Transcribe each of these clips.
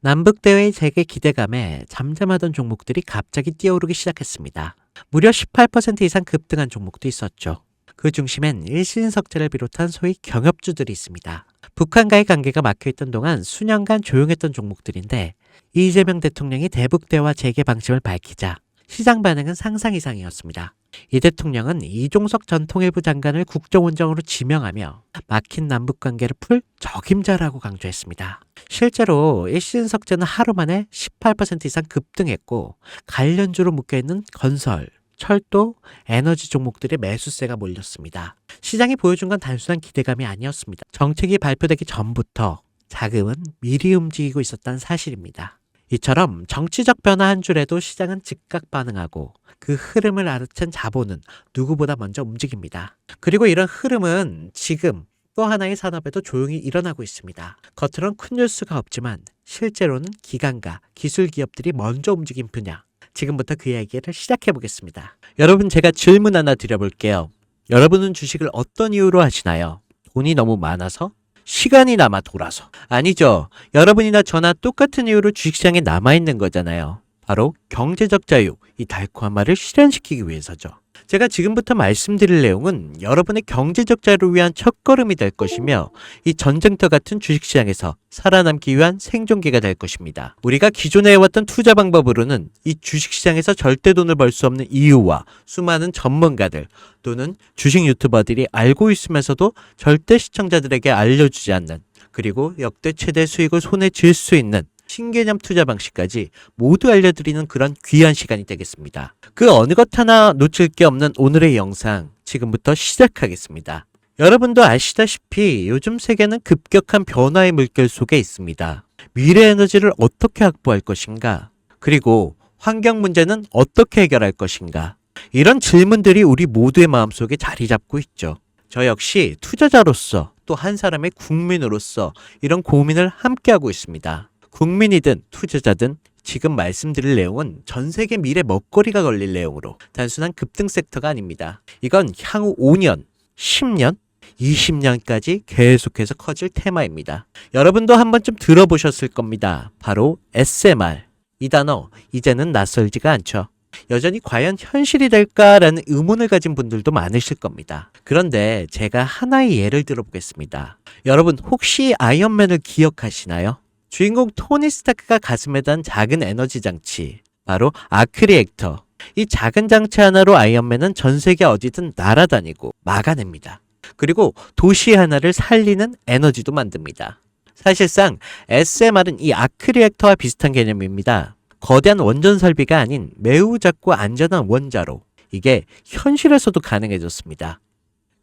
남북대회의 재개 기대감에 잠잠하던 종목들이 갑자기 뛰어오르기 시작했습니다. 무려 18% 이상 급등한 종목도 있었죠. 그 중심엔 일신석재를 비롯한 소위 경협주들이 있습니다. 북한과의 관계가 막혀있던 동안 수년간 조용했던 종목들인데 이재명 대통령이 대북대화 재개 방침을 밝히자 시장 반응은 상상 이상이었습니다. 이 대통령은 이종석 전 통일부 장관을 국정원장으로 지명하며 막힌 남북관계를 풀 적임자라고 강조했습니다. 실제로 일신석재는 하루 만에 18% 이상 급등했고 관련주로 묶여있는 건설, 철도, 에너지 종목들의 매수세가 몰렸습니다. 시장이 보여준 건 단순한 기대감이 아니었습니다. 정책이 발표되기 전부터 자금은 미리 움직이고 있었다는 사실입니다. 이처럼 정치적 변화 한 줄에도 시장은 즉각 반응하고 그 흐름을 알아챈 자본은 누구보다 먼저 움직입니다. 그리고 이런 흐름은 지금 또 하나의 산업에도 조용히 일어나고 있습니다. 겉으론 큰 뉴스가 없지만 실제로는 기관과 기술 기업들이 먼저 움직인 분야. 지금부터 그 이야기를 시작해 보겠습니다. 여러분, 제가 질문 하나 드려볼게요. 여러분은 주식을 어떤 이유로 하시나요? 돈이 너무 많아서? 시간이 남아 돌아서? 아니죠. 여러분이나 저나 똑같은 이유로 주식시장에 남아있는 거잖아요. 바로 경제적 자유, 이 달콤한 말을 실현시키기 위해서죠. 제가 지금부터 말씀드릴 내용은 여러분의 경제적 자유를 위한 첫걸음이 될 것이며 이 전쟁터 같은 주식시장에서 살아남기 위한 생존기가 될 것입니다. 우리가 기존에 해왔던 투자 방법으로는 이 주식시장에서 절대 돈을 벌 수 없는 이유와 수많은 전문가들 또는 주식 유튜버들이 알고 있으면서도 절대 시청자들에게 알려주지 않는, 그리고 역대 최대 수익을 손에 쥘 수 있는 신개념 투자 방식까지 모두 알려드리는 그런 귀한 시간이 되겠습니다. 그 어느 것 하나 놓칠 게 없는 오늘의 영상, 지금부터 시작하겠습니다. 여러분도 아시다시피 요즘 세계는 급격한 변화의 물결 속에 있습니다. 미래 에너지를 어떻게 확보할 것인가? 그리고 환경 문제는 어떻게 해결할 것인가? 이런 질문들이 우리 모두의 마음속에 자리 잡고 있죠. 저 역시 투자자로서 또 한 사람의 국민으로서 이런 고민을 함께하고 있습니다. 국민이든 투자자든 지금 말씀드릴 내용은 전 세계 미래 먹거리가 걸릴 내용으로 단순한 급등 섹터가 아닙니다. 이건 향후 5년, 10년, 20년까지 계속해서 커질 테마입니다. 여러분도 한 번쯤 들어보셨을 겁니다. 바로 SMR. 이 단어 이제는 낯설지가 않죠. 여전히 과연 현실이 될까라는 의문을 가진 분들도 많으실 겁니다. 그런데 제가 하나의 예를 들어보겠습니다. 여러분, 혹시 아이언맨을 기억하시나요? 주인공 토니 스타크가 가슴에 단 작은 에너지 장치, 바로 아크 리액터. 이 작은 장치 하나로 아이언맨은 전 세계 어디든 날아다니고 막아냅니다. 그리고 도시 하나를 살리는 에너지도 만듭니다. 사실상 SMR은 이 아크 리액터와 비슷한 개념입니다. 거대한 원전 설비가 아닌 매우 작고 안전한 원자로, 이게 현실에서도 가능해졌습니다.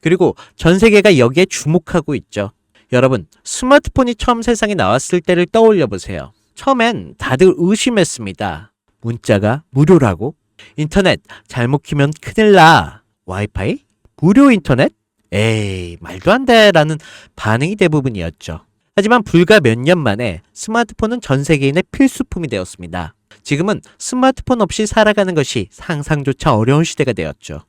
그리고 전 세계가 여기에 주목하고 있죠. 여러분, 스마트폰이 처음 세상에 나왔을 때를 떠올려 보세요. 처음엔 다들 의심했습니다. 문자가 무료라고? 인터넷 잘못 키면 큰일 나. 와이파이? 무료 인터넷? 에이, 말도 안 돼 라는 반응이 대부분이었죠. 하지만 불과 몇 년 만에 스마트폰은 전 세계인의 필수품이 되었습니다. 지금은 스마트폰 없이 살아가는 것이 상상조차 어려운 시대가 되었죠.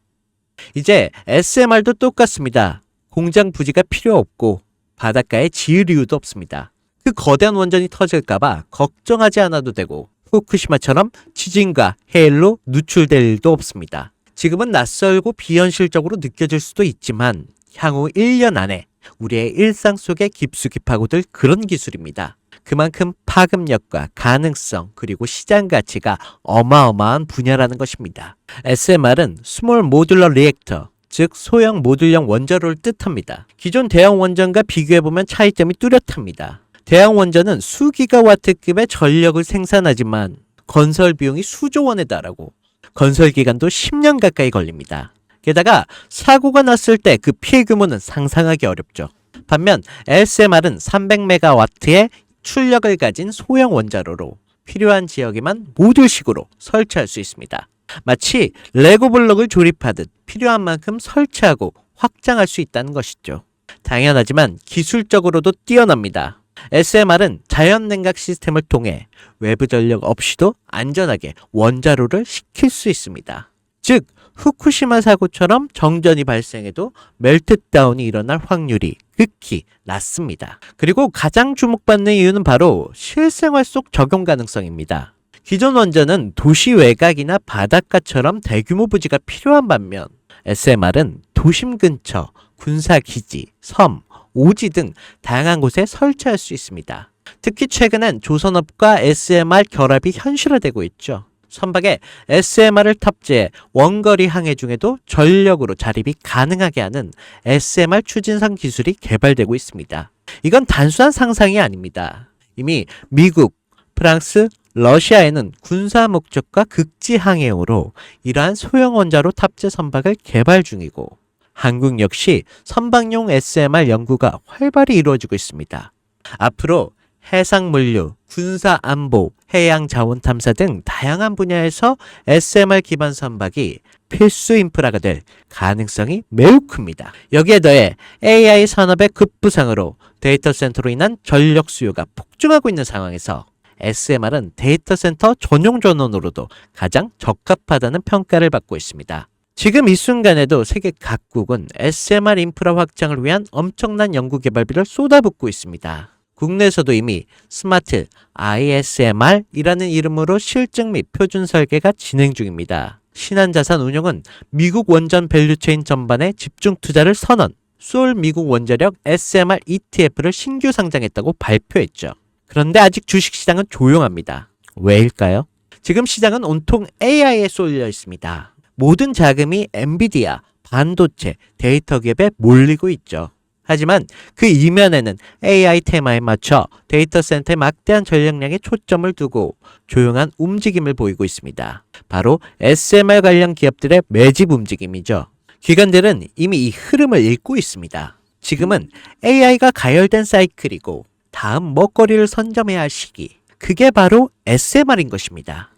이제 SMR도 똑같습니다. 공장 부지가 필요 없고 바닷가에 지을 이유도 없습니다. 그 거대한 원전이 터질까봐 걱정하지 않아도 되고 후쿠시마처럼 지진과 해일로 누출될 일도 없습니다. 지금은 낯설고 비현실적으로 느껴질 수도 있지만 향후 1년 안에 우리의 일상 속에 깊숙이 파고들 그런 기술입니다. 그만큼 파급력과 가능성 그리고 시장 가치가 어마어마한 분야라는 것입니다. SMR은 스몰 모듈러 리액터, 즉 소형 모듈형 원자로를 뜻합니다. 기존 대형 원전과 비교해보면 차이점이 뚜렷합니다. 대형 원전은 수기가와트급의 전력을 생산하지만 건설 비용이 수조 원에 달하고 건설 기간도 10년 가까이 걸립니다. 게다가 사고가 났을 때 그 피해 규모는 상상하기 어렵죠. 반면 SMR은 300메가와트의 출력을 가진 소형 원자로로 필요한 지역에만 모듈식으로 설치할 수 있습니다. 마치 레고 블록을 조립하듯 필요한 만큼 설치하고 확장할 수 있다는 것이죠. 당연하지만 기술적으로도 뛰어납니다. SMR은 자연 냉각 시스템을 통해 외부 전력 없이도 안전하게 원자로를 식힐 수 있습니다. 즉 후쿠시마 사고처럼 정전이 발생해도 멜트다운이 일어날 확률이 극히 낮습니다. 그리고 가장 주목받는 이유는 바로 실생활 속 적용 가능성입니다. 기존 원전은 도시 외곽이나 바닷가처럼 대규모 부지가 필요한 반면 SMR은 도심 근처, 군사기지, 섬, 오지 등 다양한 곳에 설치할 수 있습니다. 특히 최근엔 조선업과 SMR 결합이 현실화되고 있죠. 선박에 SMR을 탑재해 원거리 항해 중에도 전력으로 자립이 가능하게 하는 SMR 추진선 기술이 개발되고 있습니다. 이건 단순한 상상이 아닙니다. 이미 미국, 프랑스, 러시아에는 군사 목적과 극지 항해용으로 이러한 소형 원자로 탑재 선박을 개발 중이고 한국 역시 선박용 SMR 연구가 활발히 이루어지고 있습니다. 앞으로 해상물류, 군사안보, 해양자원탐사 등 다양한 분야에서 SMR 기반 선박이 필수 인프라가 될 가능성이 매우 큽니다. 여기에 더해 AI 산업의 급부상으로 데이터 센터로 인한 전력 수요가 폭증하고 있는 상황에서 SMR은 데이터 센터 전용 전원으로도 가장 적합하다는 평가를 받고 있습니다. 지금 이 순간에도 세계 각국은 SMR 인프라 확장을 위한 엄청난 연구 개발비를 쏟아붓고 있습니다. 국내에서도 이미 스마트 ISMR이라는 이름으로 실증 및 표준 설계가 진행 중입니다. 신한자산 운용은 미국 원전 밸류체인 전반에 집중 투자를 선언, 수올 미국 원자력 SMR ETF를 신규 상장했다고 발표했죠. 그런데 아직 주식시장은 조용합니다. 왜일까요? 지금 시장은 온통 AI에 쏠려 있습니다. 모든 자금이 엔비디아, 반도체, 데이터 기업에 몰리고 있죠. 하지만 그 이면에는 AI 테마에 맞춰 데이터 센터에 막대한 전력량에 초점을 두고 조용한 움직임을 보이고 있습니다. 바로 SMR 관련 기업들의 매집 움직임이죠. 기관들은 이미 이 흐름을 읽고 있습니다. 지금은 AI가 가열된 사이클이고 다음 먹거리를 선점해야 할 시기. 그게 바로 SMR인 것입니다.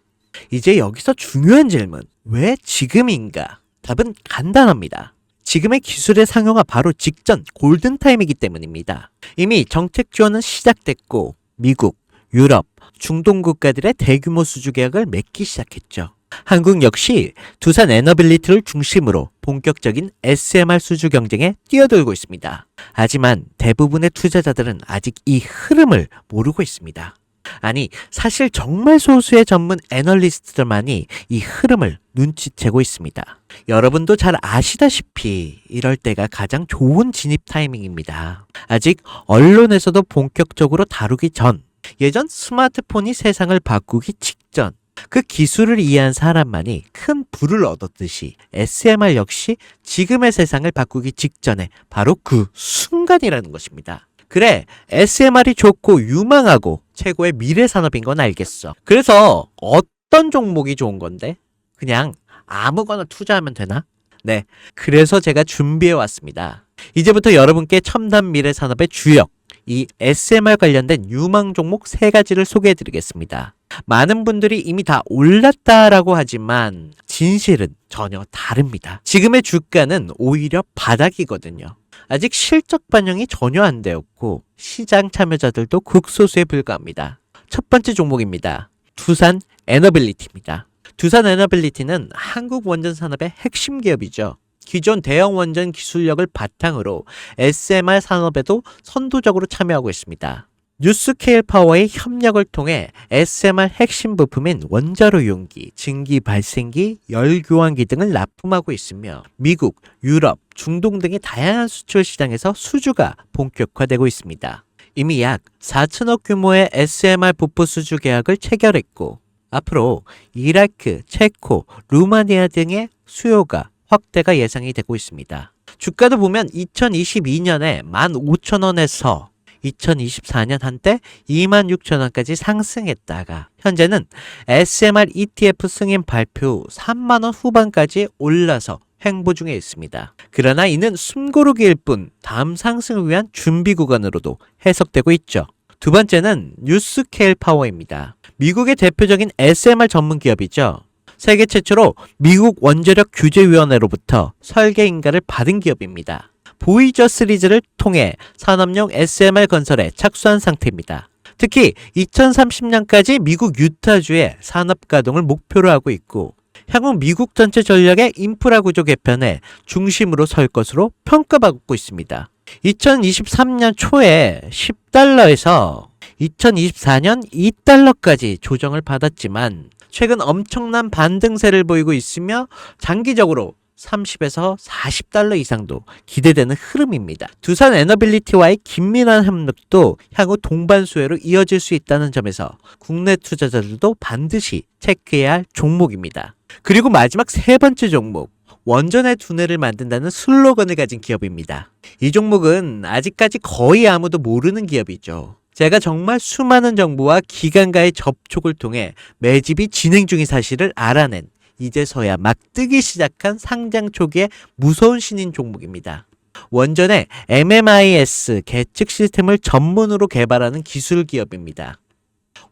이제 여기서 중요한 질문. 왜 지금인가? 답은 간단합니다. 지금의 기술의 상용화 바로 직전 골든타임이기 때문입니다. 이미 정책 지원은 시작됐고 미국, 유럽, 중동 국가들의 대규모 수주 계약을 맺기 시작했죠. 한국 역시 두산 에너빌리티를 중심으로 본격적인 SMR 수주 경쟁에 뛰어들고 있습니다. 하지만 대부분의 투자자들은 아직 이 흐름을 모르고 있습니다. 아니, 사실 정말 소수의 전문 애널리스트들만이 이 흐름을 눈치채고 있습니다. 여러분도 잘 아시다시피 이럴 때가 가장 좋은 진입 타이밍입니다. 아직 언론에서도 본격적으로 다루기 전, 예전 스마트폰이 세상을 바꾸기 직전, 그 기술을 이해한 사람만이 큰 부를 얻었듯이 SMR 역시 지금의 세상을 바꾸기 직전에 바로 그 순간이라는 것입니다. 그래, SMR이 좋고 유망하고 최고의 미래 산업인 건 알겠어. 그래서 어떤 종목이 좋은 건데? 그냥 아무거나 투자하면 되나? 네, 그래서 제가 준비해 왔습니다. 이제부터 여러분께 첨단 미래 산업의 주역, 이 SMR 관련된 유망 종목 3가지를 소개해 드리겠습니다. 많은 분들이 이미 다 올랐다라고 하지만 진실은 전혀 다릅니다. 지금의 주가는 오히려 바닥이거든요. 아직 실적 반영이 전혀 안 되었고 시장 참여자들도 극소수에 불과합니다. 첫 번째 종목입니다. 두산 에너빌리티입니다. 두산 에너빌리티는 한국 원전 산업의 핵심 기업이죠. 기존 대형 원전 기술력을 바탕으로 SMR 산업에도 선도적으로 참여하고 있습니다. 뉴스케일 파워의 협력을 통해 SMR 핵심 부품인 원자로 용기, 증기 발생기, 열 교환기 등을 납품하고 있으며 미국, 유럽, 중동 등의 다양한 수출 시장에서 수주가 본격화되고 있습니다. 이미 약 4천억 규모의 SMR 부품 수주 계약을 체결했고 앞으로 이라크, 체코, 루마니아 등의 수요가 확대가 예상이 되고 있습니다. 주가도 보면 2022년에 15,000원에서 2024년 한때 26,000원까지 상승했다가 현재는 SMR ETF 승인 발표 후 3만원 후반까지 올라서 횡보 중에 있습니다. 그러나 이는 숨고르기일 뿐 다음 상승을 위한 준비 구간으로도 해석되고 있죠. 두 번째는 뉴스케일 파워입니다. 미국의 대표적인 SMR 전문 기업이죠. 세계 최초로 미국 원자력 규제위원회로부터 설계 인가를 받은 기업입니다. 보이저 시리즈를 통해 산업용 SMR 건설에 착수한 상태입니다. 특히 2030년까지 미국 유타주의 산업 가동을 목표로 하고 있고 향후 미국 전체 전략의 인프라 구조 개편에 중심으로 설 것으로 평가받고 있습니다. 2023년 초에 10달러에서 2024년 2달러까지 조정을 받았지만 최근 엄청난 반등세를 보이고 있으며 장기적으로 30에서 40달러 이상도 기대되는 흐름입니다. 두산 에너빌리티와의 긴밀한 협력도 향후 동반 수혜로 이어질 수 있다는 점에서 국내 투자자들도 반드시 체크해야 할 종목입니다. 그리고 마지막 세 번째 종목, 원전의 두뇌를 만든다는 슬로건을 가진 기업입니다. 이 종목은 아직까지 거의 아무도 모르는 기업이죠. 제가 정말 수많은 정부와 기관과의 접촉을 통해 매집이 진행 중인 사실을 알아낸 이제서야 막 뜨기 시작한 상장 초기의 무서운 신인 종목입니다. 원전의 MMIS 계측 시스템을 전문으로 개발하는 기술 기업입니다.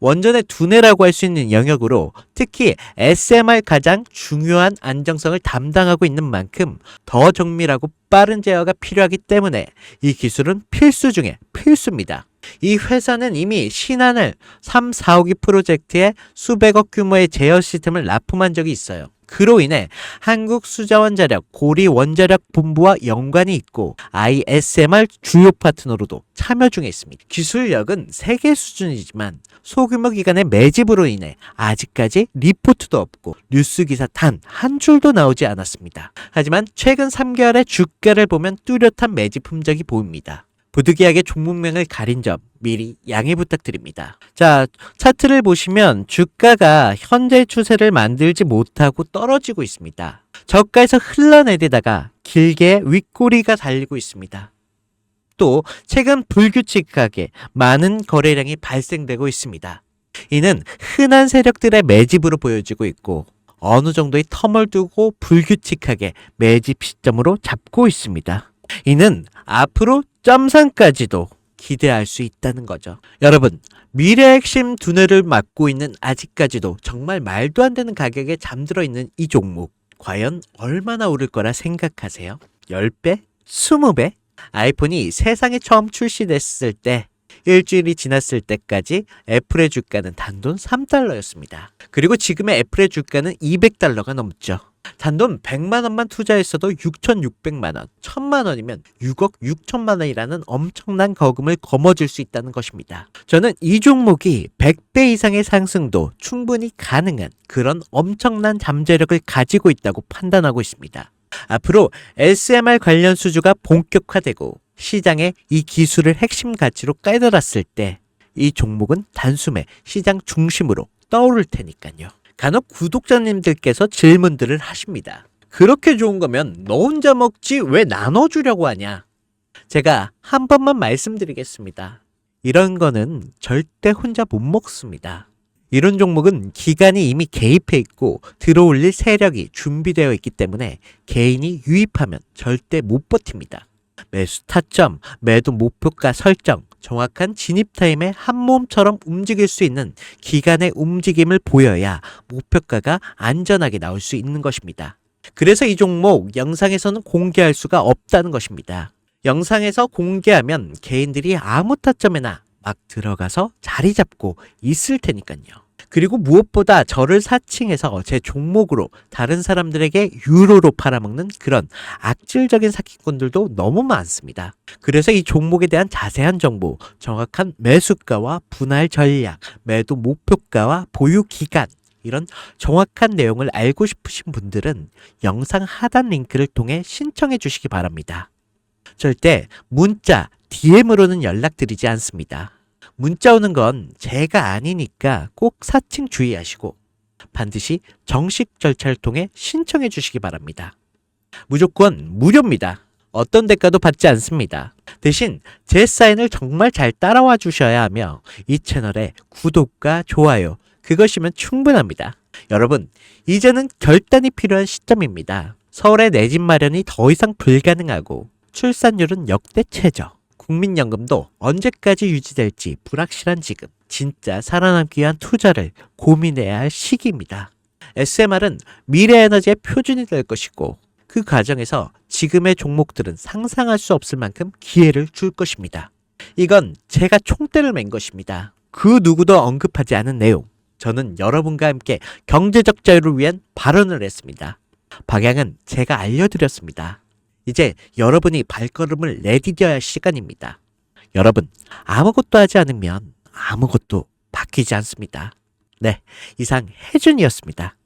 원전의 두뇌라고 할 수 있는 영역으로 특히 SMR 가장 중요한 안정성을 담당하고 있는 만큼 더 정밀하고 빠른 제어가 필요하기 때문에 이 기술은 필수 중에 필수입니다. 이 회사는 이미 신한을 3, 4호기 프로젝트에 수백억 규모의 제어 시스템을 납품한 적이 있어요. 그로 인해 한국수자원자력 고리원자력본부와 연관이 있고 ISMR 주요 파트너로도 참여 중에 있습니다. 기술력은 세계 수준이지만 소규모 기관의 매집으로 인해 아직까지 리포트도 없고 뉴스 기사 단 한 줄도 나오지 않았습니다. 하지만 최근 3개월의 주가를 보면 뚜렷한 매집 흔적이 보입니다. 부득이하게 종목명을 가린 점 미리 양해 부탁드립니다. 자, 차트를 보시면 주가가 현재 추세를 만들지 못하고 떨어지고 있습니다. 저가에서 흘러내리다가 길게 윗꼬리가 달리고 있습니다. 또 최근 불규칙하게 많은 거래량이 발생되고 있습니다. 이는 흔한 세력들의 매집으로 보여지고 있고 어느 정도의 텀을 두고 불규칙하게 매집 시점으로 잡고 있습니다. 이는 앞으로 점상까지도 기대할 수 있다는 거죠. 여러분, 미래의 핵심 두뇌를 맡고 있는 아직까지도 정말 말도 안 되는 가격에 잠들어 있는 이 종목 과연 얼마나 오를 거라 생각하세요? 10배? 20배? 아이폰이 세상에 처음 출시됐을 때 일주일이 지났을 때까지 애플의 주가는 단돈 3달러였습니다. 그리고 지금의 애플의 주가는 200달러가 넘죠. 단돈 100만 원만 투자했어도 6,600만 원, 1,000만 원이면 6억 6천만 원이라는 엄청난 거금을 거머쥘 수 있다는 것입니다. 저는 이 종목이 100배 이상의 상승도 충분히 가능한 그런 엄청난 잠재력을 가지고 있다고 판단하고 있습니다. 앞으로 SMR 관련 수주가 본격화되고 시장에 이 기술을 핵심 가치로 깨달았을 때 이 종목은 단숨에 시장 중심으로 떠오를 테니까요. 간혹 구독자님들께서 질문들을 하십니다. 그렇게 좋은 거면 너 혼자 먹지 왜 나눠주려고 하냐? 제가 한 번만 말씀드리겠습니다. 이런 거는 절대 혼자 못 먹습니다. 이런 종목은 기관이 이미 개입해 있고 들어올릴 세력이 준비되어 있기 때문에 개인이 유입하면 절대 못 버팁니다. 매수 타점, 매도 목표가 설정, 정확한 진입 타임에 한 몸처럼 움직일 수 있는 기관의 움직임을 보여야 목표가가 안전하게 나올 수 있는 것입니다. 그래서 이 종목 영상에서는 공개할 수가 없다는 것입니다. 영상에서 공개하면 개인들이 아무 타점에나 막 들어가서 자리 잡고 있을 테니까요. 그리고 무엇보다 저를 사칭해서 제 종목으로 다른 사람들에게 유로로 팔아먹는 그런 악질적인 사기꾼들도 너무 많습니다. 그래서 이 종목에 대한 자세한 정보, 정확한 매수가와 분할 전략, 매도 목표가와 보유 기간, 이런 정확한 내용을 알고 싶으신 분들은 영상 하단 링크를 통해 신청해 주시기 바랍니다. 절대 문자, DM으로는 연락드리지 않습니다. 문자 오는 건 제가 아니니까 꼭 사칭 주의하시고 반드시 정식 절차를 통해 신청해 주시기 바랍니다. 무조건 무료입니다. 어떤 대가도 받지 않습니다. 대신 제 사인을 정말 잘 따라와 주셔야 하며 이 채널에 구독과 좋아요, 그것이면 충분합니다. 여러분, 이제는 결단이 필요한 시점입니다. 서울의 내 집 마련이 더 이상 불가능하고 출산율은 역대 최저. 국민연금도 언제까지 유지될지 불확실한 지금, 진짜 살아남기 위한 투자를 고민해야 할 시기입니다. SMR은 미래 에너지의 표준이 될 것이고 그 과정에서 지금의 종목들은 상상할 수 없을 만큼 기회를 줄 것입니다. 이건 제가 총대를 맨 것입니다. 그 누구도 언급하지 않은 내용, 저는 여러분과 함께 경제적 자유를 위한 발언을 했습니다. 방향은 제가 알려드렸습니다. 이제 여러분이 발걸음을 내디뎌야 할 시간입니다. 여러분, 아무것도 하지 않으면 아무것도 바뀌지 않습니다. 네, 이상 혜준이었습니다.